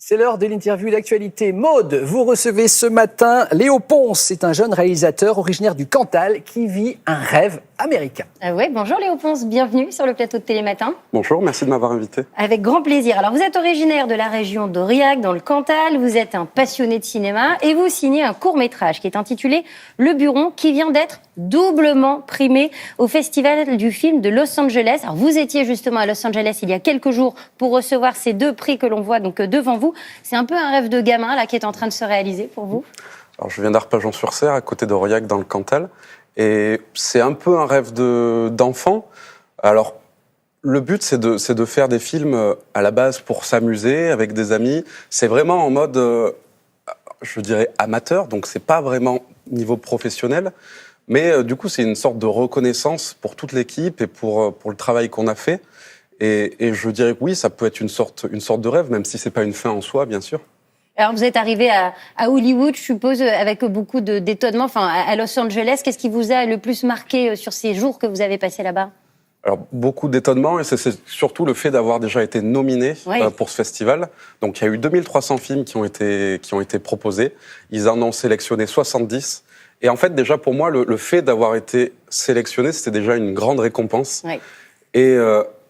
C'est l'heure de l'interview d'actualité. Maude, vous recevez ce matin Léo Ponce. C'est un jeune réalisateur originaire du Cantal qui vit un rêve américain. Oui, bonjour Léo Ponce, bienvenue sur le plateau de Télématin. Bonjour, merci de m'avoir invité. Avec grand plaisir. Alors vous êtes originaire de la région d'Aurillac, dans le Cantal, vous êtes un passionné de cinéma et vous signez un court-métrage qui est intitulé Le Buron, qui vient d'être doublement primé au Festival du film de Los Angeles. Alors vous étiez justement à Los Angeles il y a quelques jours pour recevoir ces deux prix que l'on voit donc devant vous. C'est un peu un rêve de gamin là qui est en train de se réaliser pour vous? Alors je viens d'Arpajon-sur-Cère, à côté d'Aurillac, dans le Cantal. Et c'est un peu un rêve d'enfant. Alors, le but, c'est de faire des films à la base pour s'amuser avec des amis. C'est vraiment en mode, je dirais, amateur. Donc, c'est pas vraiment niveau professionnel. Mais du coup, c'est une sorte de reconnaissance pour toute l'équipe et pour le travail qu'on a fait. Et je dirais que oui, ça peut être une sorte de rêve, même si c'est pas une fin en soi, bien sûr. Alors, vous êtes arrivé à Hollywood, je suppose, avec beaucoup d'étonnement, enfin, à Los Angeles. Qu'est-ce qui vous a le plus marqué sur ces jours que vous avez passés là-bas? Alors, beaucoup d'étonnement, et c'est surtout le fait d'avoir déjà été nominé pour ce festival. Donc, il y a eu 2300 films qui ont été proposés. Ils en ont sélectionné 70. Et en fait, déjà, pour moi, le fait d'avoir été sélectionné, c'était déjà une grande récompense. Oui.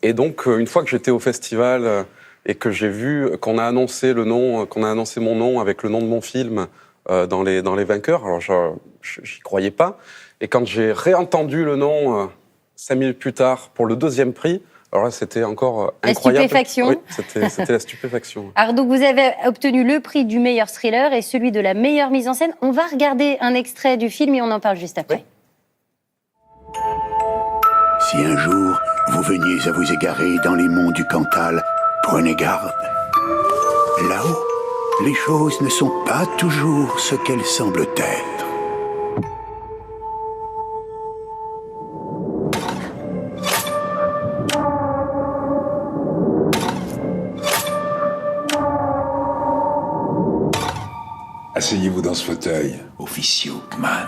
Et donc, une fois que j'étais au festival et que j'ai vu qu'on a annoncé mon nom avec le nom de mon film dans les vainqueurs, alors j'y croyais pas. Et quand j'ai réentendu le nom 5 minutes plus tard pour le deuxième prix, alors là c'était encore incroyable. La stupéfaction. Oui, c'était la stupéfaction. Alors donc vous avez obtenu le prix du meilleur thriller et celui de la meilleure mise en scène. On va regarder un extrait du film et on en parle juste après. Oui. Si un jour vous veniez à vous égarer dans les monts du Cantal, prenez garde. Là-haut, les choses ne sont pas toujours ce qu'elles semblent être. Asseyez-vous dans ce fauteuil. Officier Hookman.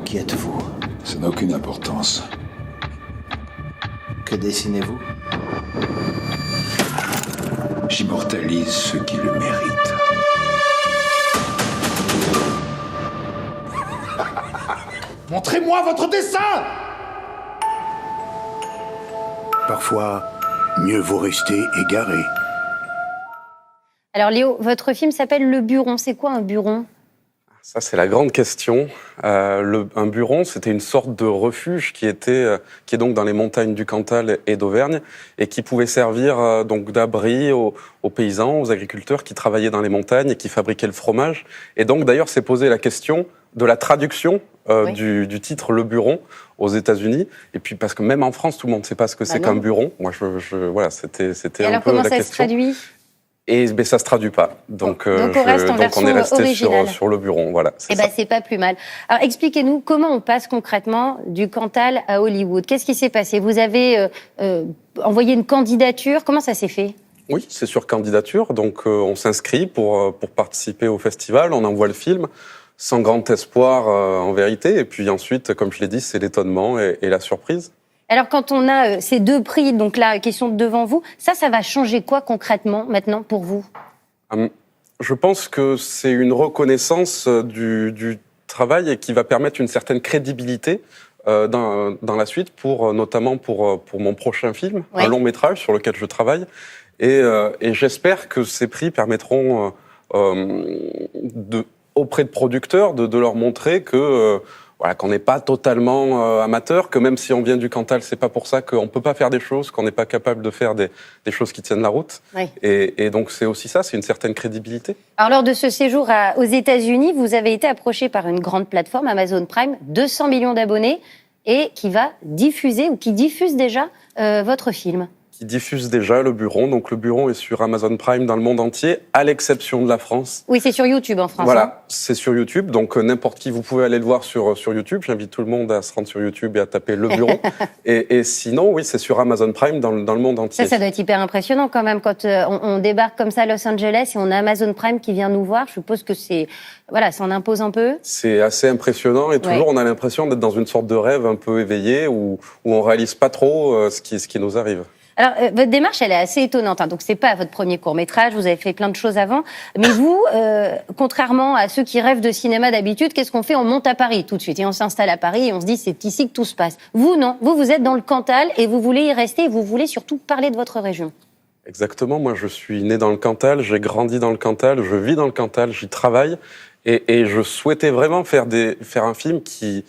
Qui êtes-vous? Ça n'a aucune importance. Que dessinez-vous? J'immortalise ceux qui le méritent. Montrez-moi votre dessin! Parfois, mieux vaut rester égaré. Alors Léo, votre film s'appelle Le Buron. C'est quoi un buron? Ça, c'est la grande question. Un buron, c'était une sorte de refuge qui est donc dans les montagnes du Cantal et d'Auvergne et qui pouvait servir donc d'abri aux paysans, aux agriculteurs qui travaillaient dans les montagnes et qui fabriquaient le fromage. Et donc, d'ailleurs, s'est posé la question de la traduction du titre Le Buron aux États-Unis. Et puis, parce que même en France, tout le monde ne sait pas ce que c'est qu'un buron. Moi, voilà, c'était et un peu la question. Alors, comment ça se traduit? Et ça se traduit pas. Donc on est resté sur Le Buron. Voilà. C'est pas plus mal. Alors expliquez-nous comment on passe concrètement du Cantal à Hollywood. Qu'est-ce qui s'est passé? Vous avez envoyé une candidature. Comment ça s'est fait? Oui, c'est sur candidature. Donc on s'inscrit pour participer au festival. On envoie le film sans grand espoir en vérité. Et puis ensuite, comme je l'ai dit, c'est l'étonnement et la surprise. Alors, quand on a ces deux prix, donc là, qui sont devant vous, ça va changer quoi concrètement maintenant pour vous? Je pense que c'est une reconnaissance du travail et qui va permettre une certaine crédibilité dans la suite, notamment pour mon prochain film, un long métrage sur lequel je travaille. Et j'espère que ces prix permettront auprès de producteurs de leur montrer que... qu'on n'est pas totalement amateur, que même si on vient du Cantal, c'est pas pour ça qu'on peut pas faire des choses, qu'on n'est pas capable de faire des choses qui tiennent la route. Oui. Et donc c'est aussi ça, c'est une certaine crédibilité. Alors lors de ce séjour aux États-Unis, vous avez été approché par une grande plateforme, Amazon Prime, 200 millions d'abonnés, et qui va diffuser ou qui diffuse déjà votre film. Qui diffuse déjà Le Buron. Donc Le Buron est sur Amazon Prime dans le monde entier, à l'exception de la France. Oui, c'est sur YouTube en France. Voilà, c'est sur YouTube. Donc n'importe qui, vous pouvez aller le voir sur YouTube. J'invite tout le monde à se rendre sur YouTube et à taper Le Buron. et sinon, oui, c'est sur Amazon Prime dans le monde entier. Ça doit être hyper impressionnant quand même quand on débarque comme ça à Los Angeles et on a Amazon Prime qui vient nous voir. Je suppose que ça en impose un peu. C'est assez impressionnant et toujours on a l'impression d'être dans une sorte de rêve un peu éveillé où on réalise pas trop ce qui nous arrive. Alors, votre démarche, elle est assez étonnante. Donc, c'est pas votre premier court-métrage, vous avez fait plein de choses avant. Mais vous, contrairement à ceux qui rêvent de cinéma d'habitude, qu'est-ce qu'on fait? On monte à Paris tout de suite et on s'installe à Paris et on se dit c'est ici que tout se passe. Vous, non. Vous êtes dans le Cantal et vous voulez y rester et vous voulez surtout parler de votre région. Exactement. Moi, je suis né dans le Cantal, j'ai grandi dans le Cantal, je vis dans le Cantal, j'y travaille. Et je souhaitais vraiment faire un film qui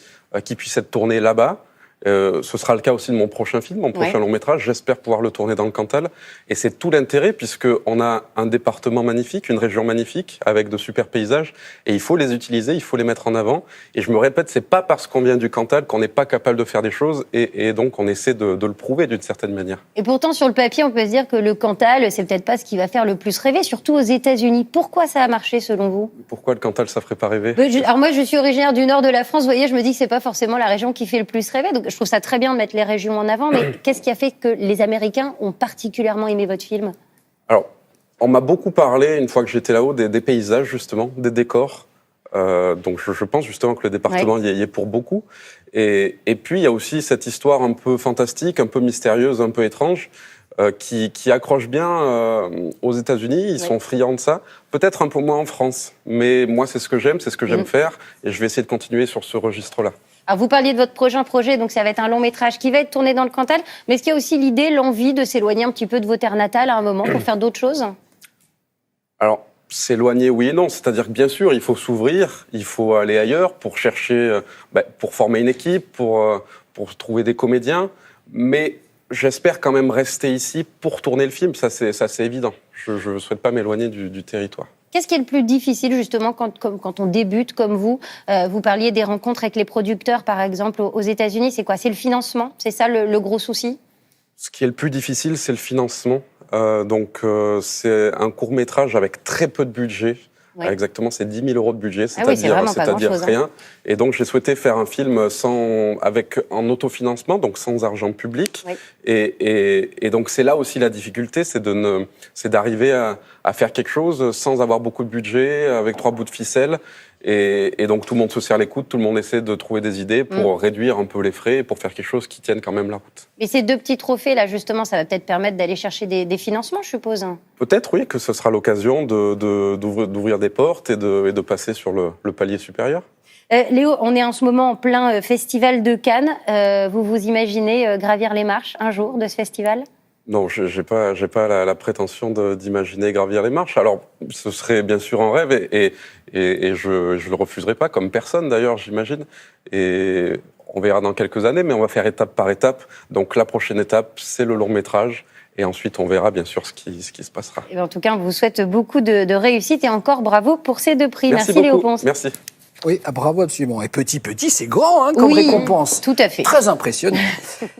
puisse être tourné là-bas. Ce sera le cas aussi de mon prochain film, mon prochain long métrage. J'espère pouvoir le tourner dans le Cantal. Et c'est tout l'intérêt, puisqu'on a un département magnifique, une région magnifique, avec de super paysages. Et il faut les utiliser, il faut les mettre en avant. Et je me répète, c'est pas parce qu'on vient du Cantal qu'on n'est pas capable de faire des choses. Et donc, on essaie de le prouver d'une certaine manière. Et pourtant, sur le papier, on peut se dire que le Cantal, c'est peut-être pas ce qui va faire le plus rêver, surtout aux États-Unis. Pourquoi ça a marché, selon vous? Pourquoi le Cantal, ça ferait pas rêver? Alors moi, je suis originaire du nord de la France. Vous voyez, je me dis que c'est pas forcément la région qui fait le plus rêver. Donc, je trouve ça très bien de mettre les régions en avant. Mais qu'est-ce qui a fait que les Américains ont particulièrement aimé votre film? Alors, on m'a beaucoup parlé, une fois que j'étais là-haut, des paysages, justement, des décors. Donc, je pense justement que le département y est pour beaucoup. Et puis, il y a aussi cette histoire un peu fantastique, un peu mystérieuse, un peu étrange, qui accroche bien aux États-Unis. Ils sont friands de ça. Peut-être un peu moins en France. Mais moi, c'est ce que j'aime, c'est ce que j'aime faire. Et je vais essayer de continuer sur ce registre-là. Alors, vous parliez de votre prochain projet, donc ça va être un long métrage qui va être tourné dans le Cantal. Mais est-ce qu'il y a aussi l'idée, l'envie de s'éloigner un petit peu de vos terres natales à un moment pour faire d'autres choses? Alors, s'éloigner, oui et non. C'est-à-dire que bien sûr, il faut s'ouvrir, il faut aller ailleurs pour chercher, pour former une équipe, pour trouver des comédiens. Mais j'espère quand même rester ici pour tourner le film, ça c'est évident. Je ne souhaite pas m'éloigner du territoire. Qu'est-ce qui est le plus difficile, justement, quand on débute comme vous? Vous parliez des rencontres avec les producteurs, par exemple, aux États-Unis. C'est quoi? C'est le financement? C'est ça le gros souci? Ce qui est le plus difficile, c'est le financement. C'est un court-métrage avec très peu de budget. Exactement, c'est 10 000 € de budget, c'est-à-dire rien. Et donc, j'ai souhaité faire un film en autofinancement, donc sans argent public. Et donc, c'est là aussi la difficulté, c'est d'arriver à faire quelque chose sans avoir beaucoup de budget, avec 3 bouts de ficelle. Et donc, tout le monde se serre les coudes, tout le monde essaie de trouver des idées pour réduire un peu les frais et pour faire quelque chose qui tienne quand même la route. Et ces 2 petits trophées, là, justement, ça va peut-être permettre d'aller chercher des financements, je suppose. Peut-être, oui, que ce sera l'occasion d'ouvrir des portes et de passer sur le palier supérieur. Léo, on est en ce moment en plein festival de Cannes. Vous vous imaginez gravir les marches un jour de ce festival? Non, j'ai pas la prétention d'imaginer gravir les marches. Alors, ce serait bien sûr un rêve et je le refuserai pas, comme personne d'ailleurs, j'imagine. Et on verra dans quelques années, mais on va faire étape par étape. Donc, la prochaine étape, c'est le long métrage. Et ensuite, on verra bien sûr ce qui se passera. Et en tout cas, on vous souhaite beaucoup de réussite et encore bravo pour ces 2 prix. Merci Léo Ponce. Merci. Oui, bravo absolument. Et petit, c'est grand comme récompense. Tout à fait. Très impressionnant.